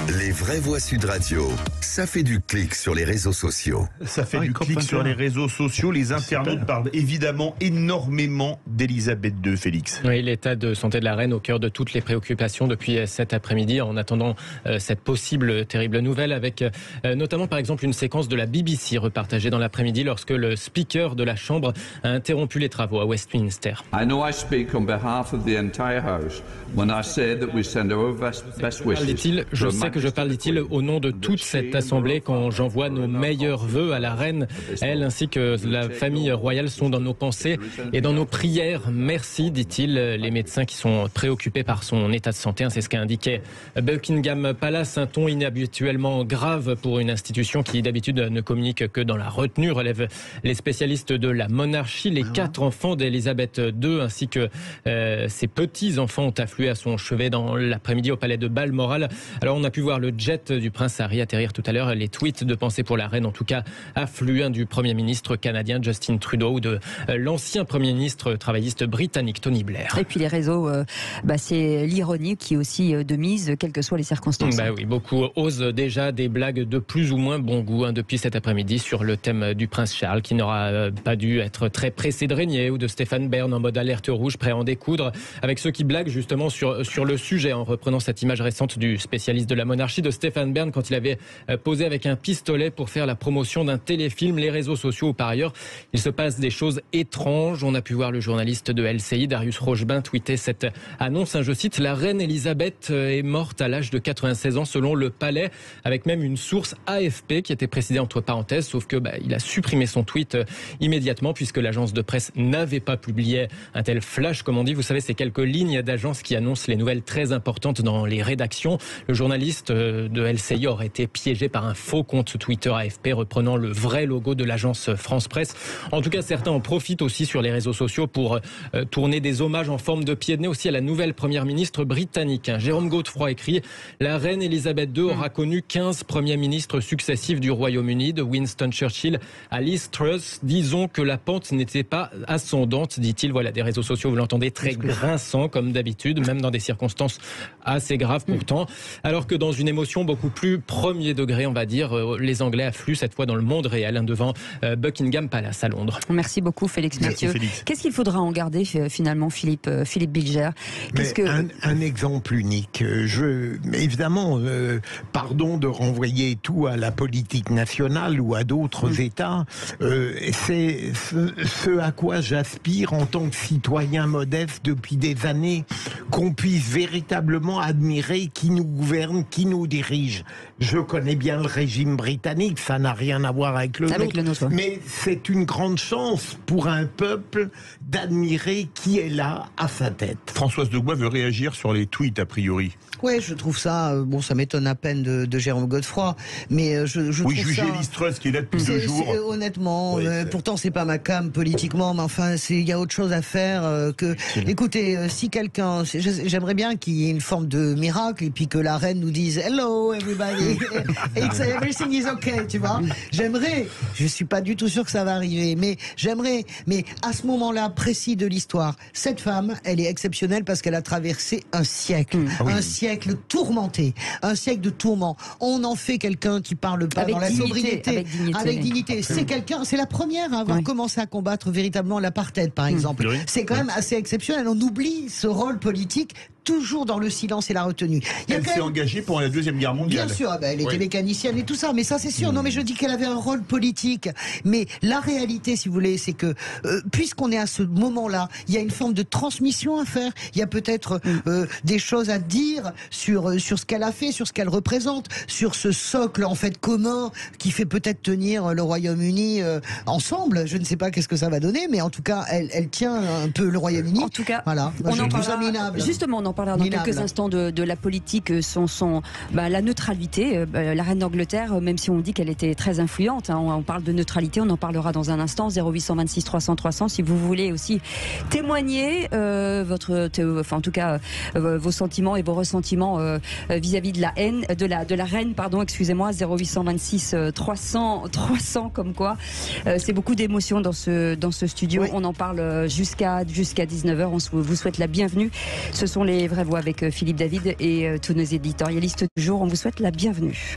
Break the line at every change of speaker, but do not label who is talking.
Les vraies voix Sud Radio, ça fait du clic sur les réseaux sociaux.
Ça fait du clic sur les réseaux sociaux. Les internautes parlent évidemment énormément d'Elisabeth II, Félix.
Oui, l'état de santé de la reine au cœur de toutes les préoccupations depuis cet après-midi, en attendant cette possible terrible nouvelle, avec notamment par exemple une séquence de la BBC repartagée dans l'après-midi lorsque le speaker de la Chambre a interrompu les travaux à Westminster.
I know I speak on behalf of the entire House when I say that we send our best wishes.
Je sais que je parle, dit-il, au nom de toute cette assemblée quand j'envoie nos meilleurs vœux à la reine. Elle ainsi que la famille royale sont dans nos pensées et dans nos prières. Merci, dit-il. Les médecins qui sont préoccupés par son état de santé, c'est ce qu'a indiqué Buckingham Palace. Un ton inhabituellement grave pour une institution qui d'habitude ne communique que dans la retenue, relèvent les spécialistes de la monarchie. Les 4 enfants d'Elisabeth II ainsi que ses petits-enfants ont afflué à son chevet dans l'après-midi au palais de Balmoral. Alors on a pu voir le jet du prince Harry atterrir tout à l'heure. Les tweets de pensée pour la reine en tout cas affluent du Premier ministre canadien Justin Trudeau ou de l'ancien Premier ministre travailliste britannique Tony Blair.
Et puis les réseaux, c'est l'ironie qui est aussi de mise, quelles que soient les circonstances.
Oui, beaucoup osent déjà des blagues de plus ou moins bon goût depuis cet après-midi sur le thème du prince Charles qui n'aura pas dû être très pressé de régner, ou de Stéphane Bern en mode alerte rouge prêt à en découdre avec ceux qui blaguent justement sur le sujet, en reprenant cette image récente du spécialiste de la monarchie de Stéphane Bern quand il avait posé avec un pistolet pour faire la promotion d'un téléfilm. Les réseaux sociaux, par ailleurs, il se passe des choses étranges. On a pu voir le journaliste de LCI, Darius Rochebin, tweeter cette annonce, je cite: la reine Elisabeth est morte à l'âge de 96 ans selon le palais, avec même une source AFP qui était précisée entre parenthèses, sauf que il a supprimé son tweet immédiatement puisque l'agence de presse n'avait pas publié un tel flash, comme on dit. Vous savez, c'est quelques lignes d'agence qui annoncent les nouvelles très importantes dans les rédactions. Le journaliste de LCI aurait été piégé par un faux compte Twitter AFP reprenant le vrai logo de l'agence France Presse. En tout cas, certains en profitent aussi sur les réseaux sociaux pour tourner des hommages en forme de pied de nez aussi à la nouvelle première ministre britannique. Jérôme Godefroy écrit: la reine Elisabeth II aura connu 15 premiers ministres successifs du Royaume-Uni, de Winston Churchill à Liz Truss. Disons que la pente n'était pas ascendante, dit-il. Voilà, des réseaux sociaux, vous l'entendez, très grinçants comme d'habitude, même dans des circonstances assez graves pourtant. Alors que dans une émotion beaucoup plus premier degré, on va dire, les Anglais affluent cette fois dans le monde réel devant Buckingham Palace à Londres.
Merci beaucoup Félix Mathieu. Qu'est-ce qu'il faudra en garder finalement, Philippe Bilger?
Un exemple unique. Évidemment, pardon de renvoyer tout à la politique nationale ou à d'autres États, c'est ce à quoi j'aspire en tant que citoyen modeste depuis des années, qu'on puisse véritablement admirer qui nous gouverne, qui nous dirige. Je connais bien le régime britannique, ça n'a rien à voir avec le nôtre, mais c'est une grande chance pour un peuple d'admirer qui est là à sa tête.
Françoise Degbois veut réagir sur les tweets a priori.
Ouais, je trouve ça, ça m'étonne à peine de Jérôme Godefroy, mais je trouve ça... Oui,
juger Liz Truss qui est là depuis 2 jours.
Honnêtement, pourtant c'est pas ma cam politiquement, mais enfin, il y a autre chose à faire que... Écoutez, si quelqu'un... J'aimerais bien qu'il y ait une forme de miracle et puis que la reine nous dise « Hello everybody, everything is okay », tu vois. J'aimerais, je suis pas du tout sûr que ça va arriver, mais j'aimerais, mais à ce moment-là précis de l'histoire, cette femme, elle est exceptionnelle parce qu'elle a traversé un siècle, un siècle tourmenté, un siècle de tourments. On en fait quelqu'un qui parle pas dans la sobriété, avec dignité. C'est quelqu'un, c'est la première à avoir commencé à combattre véritablement l'apartheid, par exemple. C'est quand même assez exceptionnel. On oublie ce rôle politique toujours dans le silence et la retenue.
Elle s'est engagée pour la Deuxième Guerre mondiale.
Bien sûr, elle était mécanicienne et tout ça, mais ça c'est sûr. Non, mais je dis qu'elle avait un rôle politique. Mais la réalité, si vous voulez, c'est que puisqu'on est à ce moment-là, il y a une forme de transmission à faire. Il y a peut-être des choses à dire sur ce qu'elle a fait, sur ce qu'elle représente, sur ce socle en fait commun qui fait peut-être tenir le Royaume-Uni ensemble. Je ne sais pas qu'est-ce que ça va donner, mais en tout cas, elle tient un peu le Royaume-Uni.
En tout cas,
voilà.
On en parlera, justement, on en parlera dans quelques instants de la politique, la neutralité. La reine d'Angleterre, même si on dit qu'elle était très influente, on parle de neutralité, on en parlera dans un instant. 0826 300 300 si vous voulez aussi témoigner vos sentiments et vos ressentiments vis-à-vis de la haine, de la reine, pardon, excusez-moi. 0826 300 comme quoi c'est beaucoup d'émotions dans ce studio. On en parle jusqu'à 19h. On vous souhaite la bienvenue. Ce sont les Les Vraies Voix avec Philippe David et tous nos éditorialistes du jour. On vous souhaite la bienvenue.